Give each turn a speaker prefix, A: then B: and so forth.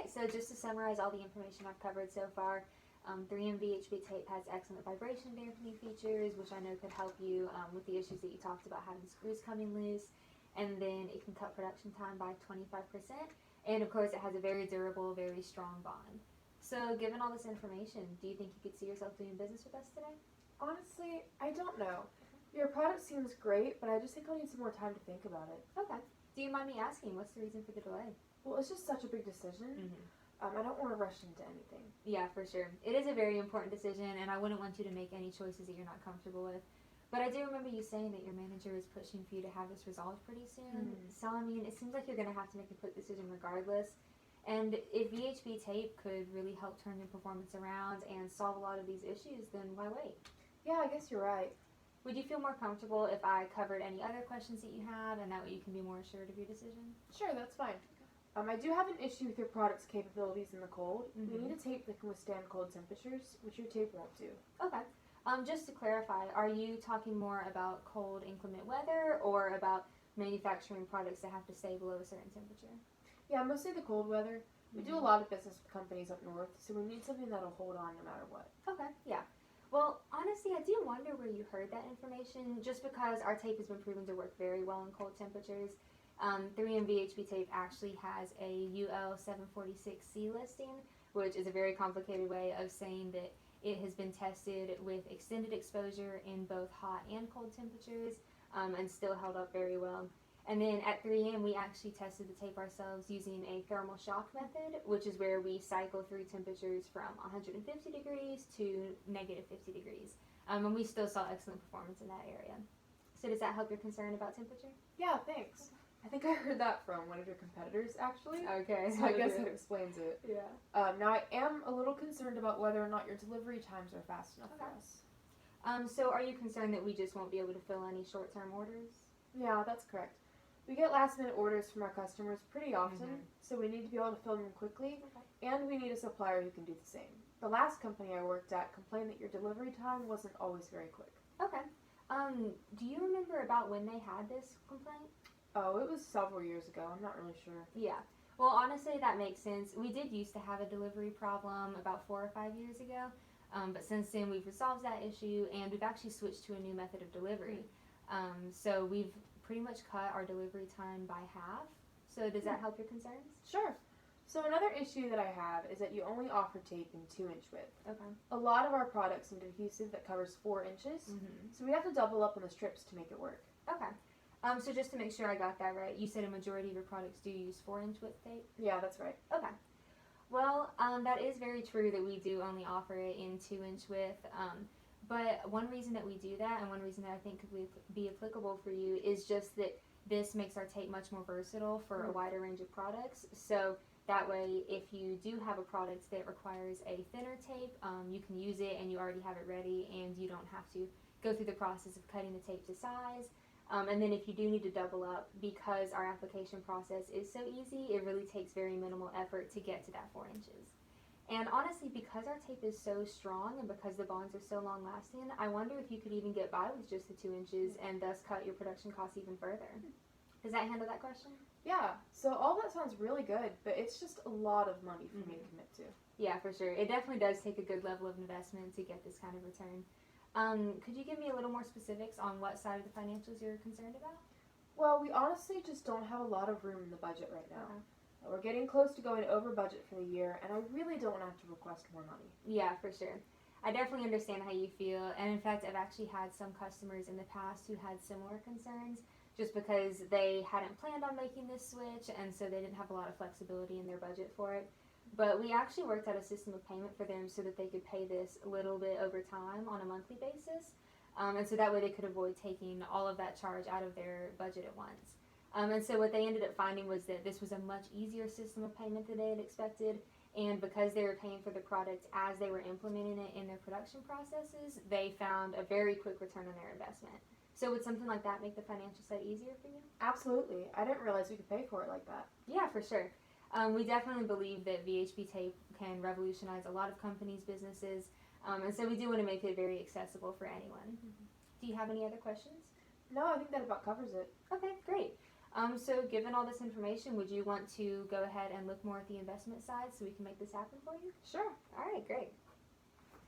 A: so just to summarize all the information I've covered so far, 3M VHB tape has excellent vibration dampening features, which I know could help you with the issues that you talked about, having screws coming loose. And then it can cut production time by 25%. And of course, it has a very durable, very strong bond. So given all this information, do you think you could see yourself doing business with us today?
B: Honestly, I don't know. Your product seems great, but I just think I'll need some more time to think about it.
A: Okay. Do you mind me asking, what's the reason for the delay?
B: Well, it's just such a big decision. I don't want to rush into anything.
A: Yeah, for sure. It is a very important decision, and I wouldn't want you to make any choices that you're not comfortable with. But I do remember you saying that your manager is pushing for you to have this resolved pretty soon. So, I mean, it seems like you're going to have to make a quick decision regardless. And if VHB tape could really help turn your performance around and solve a lot of these issues, then why wait?
B: Yeah, I guess you're right.
A: Would you feel more comfortable if I covered any other questions that you have, and that way you can be more assured of your decision?
B: Sure, that's fine. I do have an issue with your product's capabilities in the cold. We need a tape that can withstand cold temperatures, which your tape won't do.
A: Okay. Just to clarify, are you talking more about cold inclement weather or about manufacturing products that have to stay below a certain temperature?
B: Yeah, mostly the cold weather. We do a lot of business with companies up north, so we need something that'll hold on no matter what.
A: Okay, yeah. Well, honestly, I do wonder where you heard that information, just because our tape has been proven to work very well in cold temperatures. 3M VHB tape actually has a UL 746C listing, which is a very complicated way of saying that it has been tested with extended exposure in both hot and cold temperatures, and still held up very well. And then at 3M, we actually tested the tape ourselves using a thermal shock method, which is where we cycle through temperatures from 150 degrees to negative 50 degrees. And we still saw excellent performance in that area. So does that help your concern about temperature?
B: Yeah, thanks. I think I heard that from one of your competitors, actually.
A: Okay.
B: So I guess that explains it.
A: Yeah.
B: Now, I am a little concerned about whether or not your delivery times are fast enough for us.
A: So are you concerned that we just won't be able to fill any short-term orders?
B: Yeah, that's correct. We get last-minute orders from our customers pretty often, so we need to be able to fill them quickly, and we need a supplier who can do the same. The last company I worked at complained that your delivery time wasn't always very quick.
A: Okay. Do you remember about when they had this complaint?
B: Oh, it was several years ago. I'm not really sure.
A: Yeah. Well, honestly, that makes sense. We did used to have a delivery problem about 4 or 5 years ago, but since then we've resolved that issue, and we've actually switched to a new method of delivery. So we've pretty much cut our delivery time by half. So does that help your concerns?
B: Sure. So another issue that I have is that you only offer tape in 2-inch width.
A: Okay.
B: A lot of our products need adhesive that covers 4 inches, so we have to double up on the strips to make it work.
A: Okay. So just to make sure I got that right, you said a majority of your products do use 4-inch width tape?
B: Yeah, that's right.
A: Okay. Well, that is very true that we do only offer it in 2-inch width. But one reason that we do that, and one reason that I think could be applicable for you, is just that this makes our tape much more versatile for a wider range of products. So that way, if you do have a product that requires a thinner tape, you can use it and you already have it ready, and you don't have to go through the process of cutting the tape to size. And then if you do need to double up, because our application process is so easy, it really takes very minimal effort to get to that 4 inches. And honestly, because our tape is so strong and because the bonds are so long lasting, I wonder if you could even get by with just the 2 inches and thus cut your production costs even further. Does that handle that question?
B: Yeah, so all that sounds really good, but it's just a lot of money for me to commit to.
A: Yeah, for sure. It definitely does take a good level of investment to get this kind of return. Could you give me a little more specifics on what side of the financials you're concerned about?
B: Well, we honestly just don't have a lot of room in the budget right now. We're getting close to going over budget for the year, and I really don't want to have to request more money.
A: Yeah, for sure. I definitely understand how you feel, and in fact, I've actually had some customers in the past who had similar concerns, just because they hadn't planned on making this switch, and so they didn't have a lot of flexibility in their budget for it. But we actually worked out a system of payment for them so that they could pay this a little bit over time on a monthly basis, and so that way they could avoid taking all of that charge out of their budget at once. And so what they ended up finding was that this was a much easier system of payment than they had expected, and because they were paying for the product as they were implementing it in their production processes, they found a very quick return on their investment. So would something like that make the financial side easier for you?
B: Absolutely. I didn't realize we could pay for it like that.
A: Yeah, for sure. We definitely believe that VHB tape can revolutionize a lot of companies' businesses, and so we do want to make it very accessible for anyone. Do you have any other questions?
B: No, I think that about covers it.
A: Okay, great. So given all this information, would you want to go ahead and look more at the investment side so we can make this happen for you?
B: Sure.
A: All right, great.